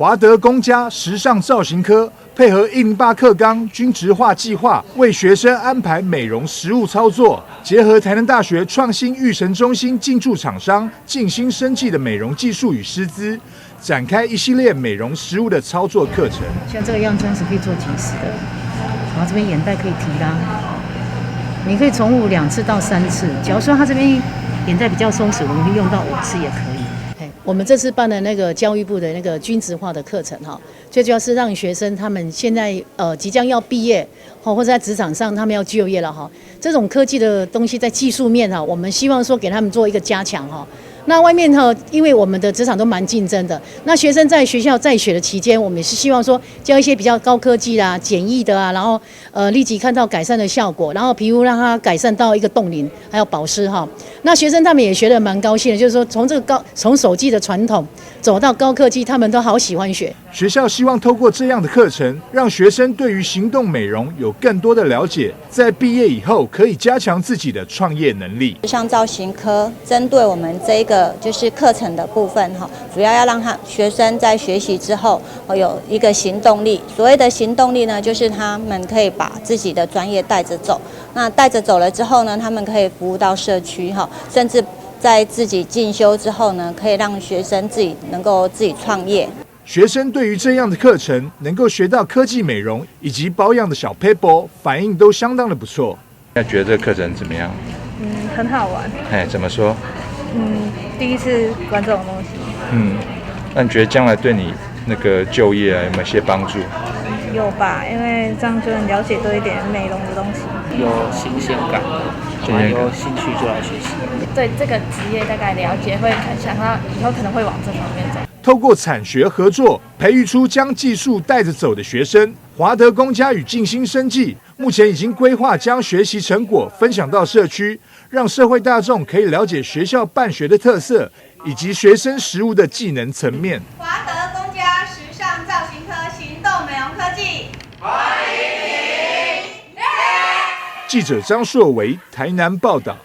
华德公家时尚造型科配合108课纲均质化计划，为学生安排美容实务操作，结合台南大学创新育成中心进驻厂商静心生技的美容技术与师资，展开一系列美容实务的操作课程。像这个样装是可以做即时的，然后这边眼袋可以提拉，你可以重复2次到3次。假如说他这边眼袋比较松弛，我们可以用到5次也可以。我们这次办的那个教育部的那个均质化的课程哈，最主要是让学生他们现在即将要毕业或者在职场上他们要就业了哈，这种科技的东西在技术面哈，我们希望说给他们做一个加强哈。那外面哈，因为我们的职场都蛮竞争的，那学生在学校在学的期间，我们也是希望说教一些比较高科技啦、简易的啊，然后立即看到改善的效果，然后皮肤让它改善到一个冻龄，还有保湿哈。那学生他们也学得蛮高兴的，就是说从手机的传统走到高科技，他们都好喜欢学。学校希望透过这样的课程，让学生对于行动美容有更多的了解，在毕业以后可以加强自己的创业能力。时尚造型科针对我们这个就是课程的部分哈，主要让学生在学习之后有一个行动力。所谓的行动力呢，就是他们可以把自己的专业带着走。那带着走了之后呢，他们可以服务到社区哈，甚至在自己进修之后呢，可以让学生能够自己创业。学生对于这样的课程能够学到科技美容以及保养的小 paper， 反应都相当的不错。那觉得这个课程怎么样？很好玩。怎么说？第一次玩这种东西。那你觉得将来对你那个就业有没有一些帮助？有吧，因为这样就能了解多一点美容的东西。有新鲜感，有兴趣就来学习。对这个职业大概了解，会想到以后可能会往这方面走。透过产学合作，培育出将技术带着走的学生。华德公家与静心生技目前已经规划将学习成果分享到社区，让社会大众可以了解学校办学的特色，以及学生实务的技能层面。华德公家时尚造型科行动美容科技，欢迎你！记者张硕维台南报道。